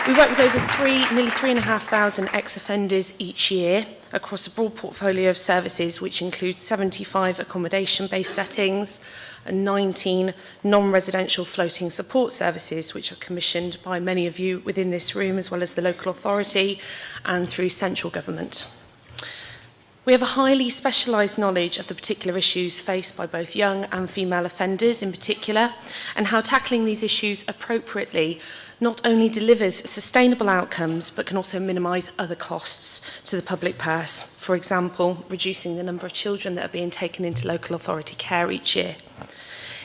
We work with over nearly 3,500 ex-offenders each year across a broad portfolio of services, which includes 75 accommodation-based settings and 19 non-residential floating support services, which are commissioned by many of you within this room, as well as the local authority and through central government. We have a highly specialised knowledge of the particular issues faced by both young and female offenders in particular, and how tackling these issues appropriately not only delivers sustainable outcomes, but can also minimise other costs to the public purse. For example, reducing the number of children that are being taken into local authority care each year.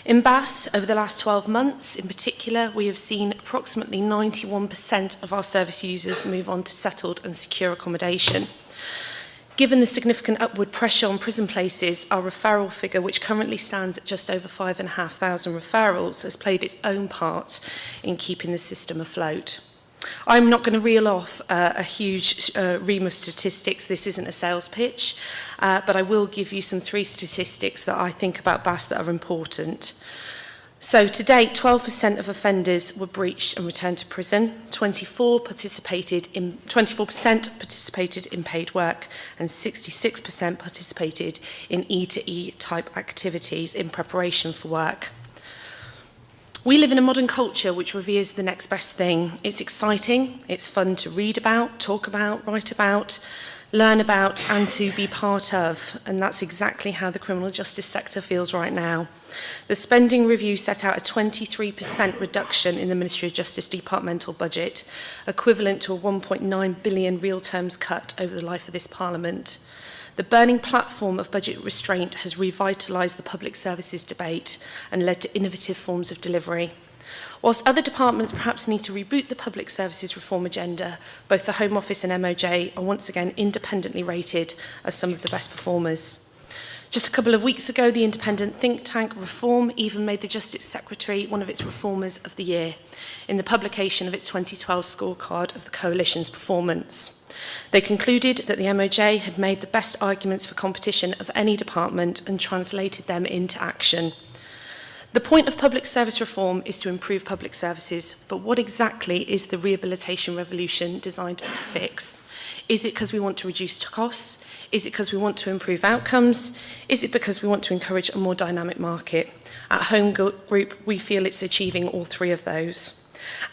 In Bass, over the last 12 months in particular, we have seen approximately 91% of our service users move on to settled and secure accommodation. Given the significant upward pressure on prison places, our referral figure, which currently stands at just over 5,500 referrals, has played its own part in keeping the system afloat. I'm not going to reel off a huge ream of statistics. This isn't a sales pitch, but I will give you some 3 statistics that I think about Bass that are important. So to date, 12% of offenders were breached and returned to prison, 24% participated in paid work, and 66% participated in E2E type activities in preparation for work. We live in a modern culture which reveres the next best thing. It's exciting, it's fun to read about, talk about, write about, learn about and to be part of, and that's exactly how the criminal justice sector feels right now. The spending review set out a 23% reduction in the Ministry of Justice departmental budget, equivalent to a 1.9 billion real terms cut over the life of this Parliament. The burning platform of budget restraint has revitalised the public services debate and led to innovative forms of delivery. Whilst other departments perhaps need to reboot the public services reform agenda, both the Home Office and MOJ are once again independently rated as some of the best performers. Just a couple of weeks ago, the independent think tank Reform even made the Justice Secretary one of its reformers of the year in the publication of its 2012 scorecard of the Coalition's performance. They concluded that the MOJ had made the best arguments for competition of any department and translated them into action. The point of public service reform is to improve public services, but what exactly is the rehabilitation revolution designed to fix? Is it because we want to reduce costs? Is it because we want to improve outcomes? Is it because we want to encourage a more dynamic market? At Home Group, we feel it's achieving all 3 of those.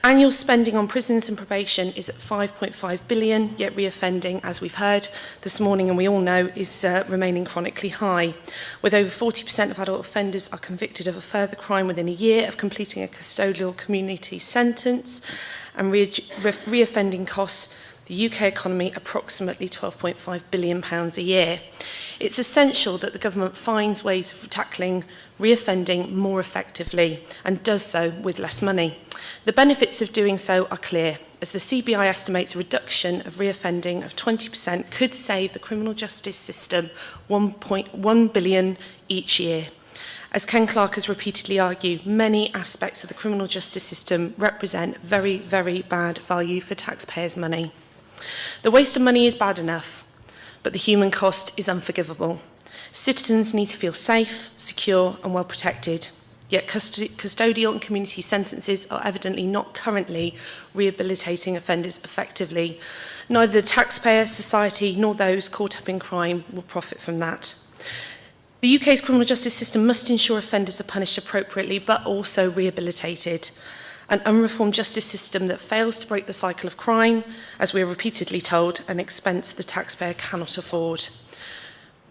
Annual spending on prisons and probation is at 5.5 billion, yet reoffending, as we've heard this morning and we all know, is remaining chronically high, with over 40% of adult offenders are convicted of a further crime within a year of completing a custodial community sentence, and reoffending costs the UK economy approximately £12.5 billion a year. It's essential that the government finds ways of tackling reoffending more effectively and does so with less money. The benefits of doing so are clear, as the CBI estimates a reduction of reoffending of 20% could save the criminal justice system £1.1 billion each year. As Ken Clark has repeatedly argued, many aspects of the criminal justice system represent very, very bad value for taxpayers' money. The waste of money is bad enough, but the human cost is unforgivable. Citizens need to feel safe, secure and well protected, yet custodial and community sentences are evidently not currently rehabilitating offenders effectively. Neither the taxpayer, society nor those caught up in crime will profit from that. The UK's criminal justice system must ensure offenders are punished appropriately but also rehabilitated. An unreformed justice system that fails to break the cycle of crime, as we are repeatedly told, an expense the taxpayer cannot afford.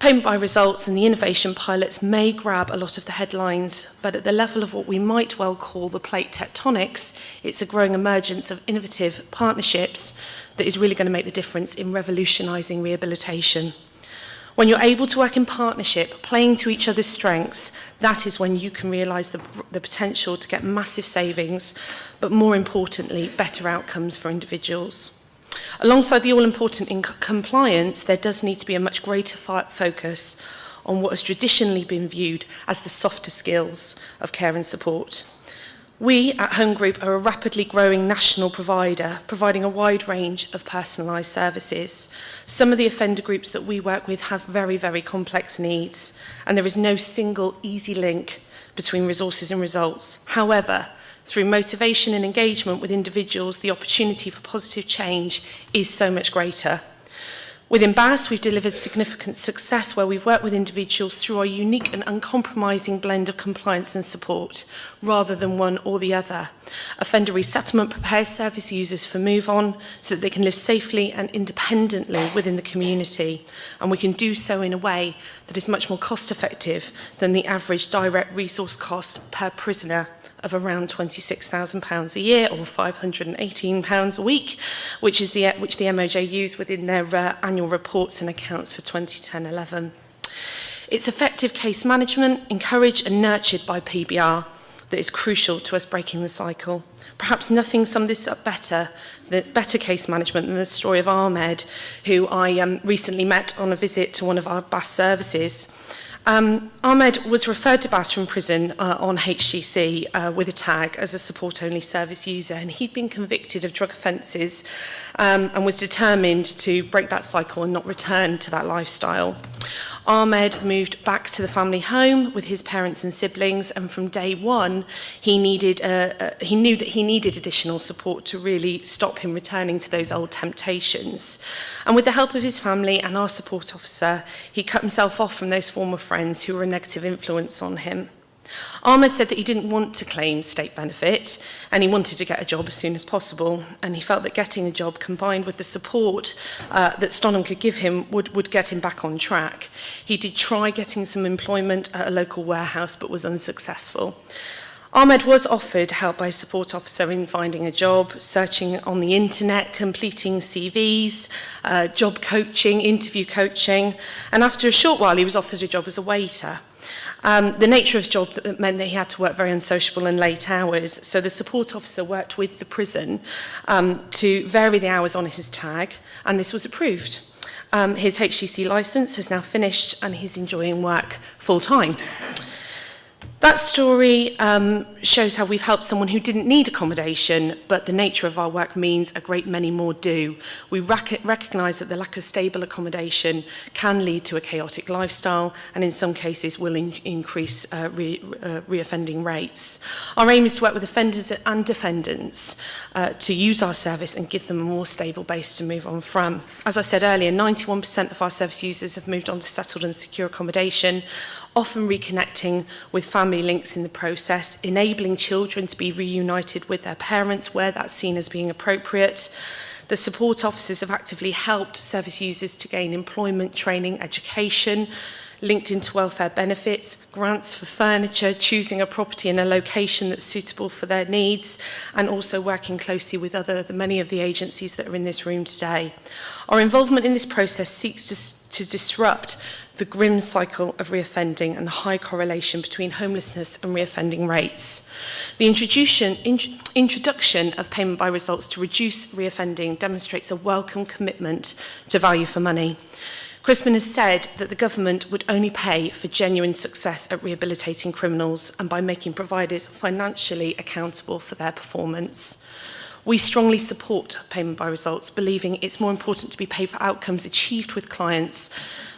Payment by results and the innovation pilots may grab a lot of the headlines, but at the level of what we might well call the plate tectonics, it's a growing emergence of innovative partnerships that is really going to make the difference in revolutionising rehabilitation. When you're able to work in partnership, playing to each other's strengths, that is when you can realise the potential to get massive savings, but more importantly, better outcomes for individuals. Alongside the all-important compliance, there does need to be a much greater focus on what has traditionally been viewed as the softer skills of care and support. We at Home Group are a rapidly growing national provider, providing a wide range of personalised services. Some of the offender groups that we work with have very, very complex needs, and there is no single easy link between resources and results. However, Through motivation and engagement with individuals, the opportunity for positive change is so much greater. Within BAS, we've delivered significant success where we've worked with individuals through our unique and uncompromising blend of compliance and support, rather than one or the other. Offender resettlement prepares service users for move on so that they can live safely and independently within the community, and we can do so in a way that is much more cost effective than the average direct resource cost per prisoner of around £26,000 a year, or £518 a week, which the MOJ use within their annual reports and accounts for 2010-11. It's effective case management, encouraged and nurtured by PBR, that is crucial to us breaking the cycle. Perhaps nothing summed this up better case management than the story of Ahmed, who I recently met on a visit to one of our BAS services. Ahmed was referred to BAS from prison on HCC with a tag as a support-only service user, and he'd been convicted of drug offences and was determined to break that cycle and not return to that lifestyle. Ahmed moved back to the family home with his parents and siblings, and from day one, he knew that he needed additional support to really stop him returning to those old temptations. And with the help of his family and our support officer, he cut himself off from those former friends who were a negative influence on him. Ahmed said that he didn't want to claim state benefit and he wanted to get a job as soon as possible, and he felt that getting a job combined with the support that Stonham could give him would get him back on track. He did try getting some employment at a local warehouse but was unsuccessful. Ahmed was offered help by a support officer in finding a job, searching on the internet, completing CVs, job coaching, interview coaching, and after a short while he was offered a job as a waiter. The nature of the job meant that he had to work very unsociable and late hours, so the support officer worked with the prison to vary the hours on his tag, and this was approved. His HCC licence has now finished and he's enjoying work full-time. That story shows how we've helped someone who didn't need accommodation, but the nature of our work means a great many more do. We recognise that the lack of stable accommodation can lead to a chaotic lifestyle and in some cases will increase reoffending rates. Our aim is to work with offenders and defendants to use our service and give them a more stable base to move on from. As I said earlier, 91% of our service users have moved on to settled and secure accommodation, often reconnecting with family links in the process, enabling children to be reunited with their parents where that's seen as being appropriate. The support officers have actively helped service users to gain employment, training, education, linked into welfare benefits, grants for furniture, choosing a property in a location that's suitable for their needs, and also working closely with many of the agencies that are in this room today. Our involvement in this process seeks to disrupt the grim cycle of reoffending and the high correlation between homelessness and reoffending rates. The introduction of payment by results to reduce reoffending demonstrates a welcome commitment to value for money. Crispin has said that the government would only pay for genuine success at rehabilitating criminals and by making providers financially accountable for their performance. We strongly support payment by results, believing it's more important to be paid for outcomes achieved with clients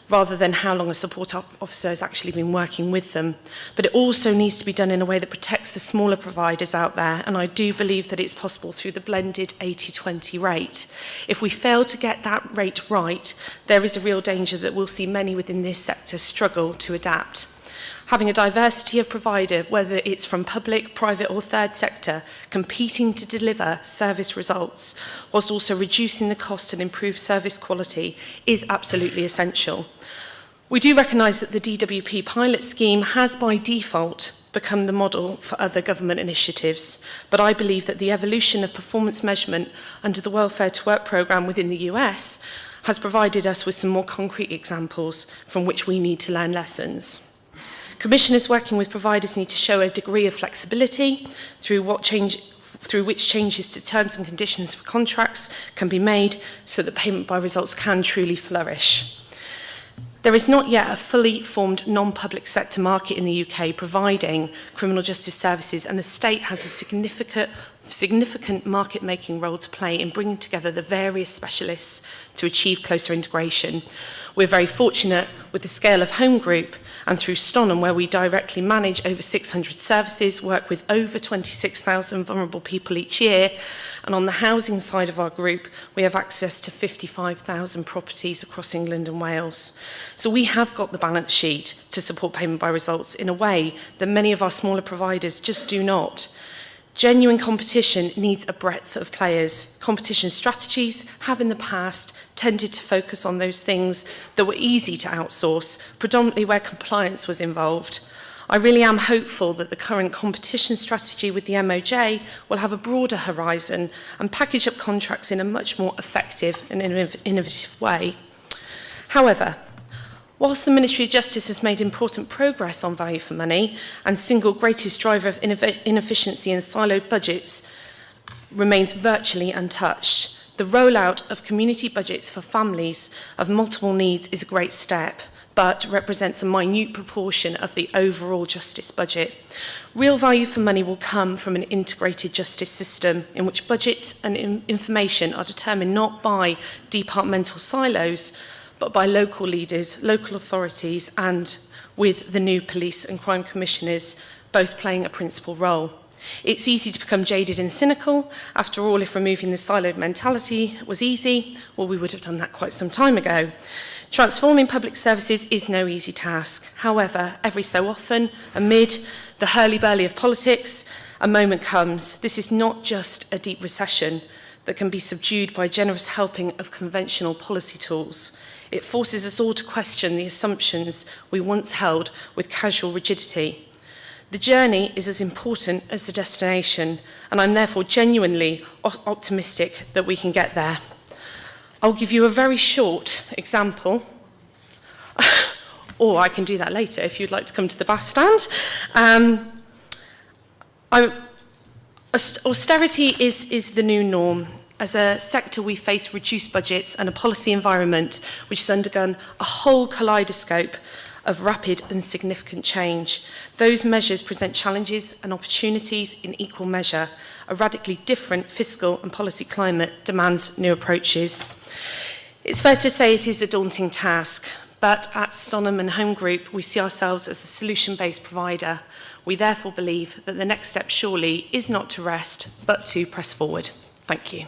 rather than how long a support officer has actually been working with them. But it also needs to be done in a way that protects the smaller providers out there, and I do believe that it's possible through the blended 80-20 rate. If we fail to get that rate right, there is a real danger that we'll see many within this sector struggle to adapt. Having a diversity of provider, whether it's from public, private or third sector, competing to deliver service results, whilst also reducing the cost and improve service quality, is absolutely essential. We do recognise that the DWP pilot scheme has by default become the model for other government initiatives, but I believe that the evolution of performance measurement under the Welfare to Work programme within the US has provided us with some more concrete examples from which we need to learn lessons. Commissioners working with providers need to show a degree of flexibility through which changes to terms and conditions for contracts can be made so that payment by results can truly flourish. There is not yet a fully formed non-public sector market in the UK providing criminal justice services, and the state has a significant significant market-making role to play in bringing together the various specialists to achieve closer integration. We're very fortunate with the scale of Home Group and through Stonham, where we directly manage over 600 services, work with over 26,000 vulnerable people each year, and on the housing side of our group, we have access to 55,000 properties across England and Wales. So we have got the balance sheet to support payment by results in a way that many of our smaller providers just do not. Genuine competition needs a breadth of players. Competition strategies have in the past tended to focus on those things that were easy to outsource, predominantly where compliance was involved. I really am hopeful that the current competition strategy with the MOJ will have a broader horizon and package up contracts in a much more effective and innovative way. However, whilst the Ministry of Justice has made important progress on value for money and single greatest driver of inefficiency in siloed budgets remains virtually untouched, the rollout of community budgets for families of multiple needs is a great step, but represents a minute proportion of the overall justice budget. Real value for money will come from an integrated justice system in which budgets and information are determined not by departmental silos, but by local leaders, local authorities, and with the new police and crime commissioners both playing a principal role. It's easy to become jaded and cynical. After all, if removing the siloed mentality was easy, well, we would have done that quite some time ago. Transforming public services is no easy task. However, every so often, amid the hurly-burly of politics, a moment comes. This is not just a deep recession that can be subdued by a generous helping of conventional policy tools. It forces us all to question the assumptions we once held with casual rigidity. The journey is as important as the destination, and I'm therefore genuinely optimistic that we can get there. I'll give you a very short example, or I can do that later if you'd like to come to the bus stand. Austerity is the new norm. As a sector, we face reduced budgets and a policy environment which has undergone a whole kaleidoscope of rapid and significant change. Those measures present challenges and opportunities in equal measure. A radically different fiscal and policy climate demands new approaches. It's fair to say it is a daunting task, but at Stonham and Home Group, we see ourselves as a solution-based provider. We therefore believe that the next step surely is not to rest, but to press forward. Thank you.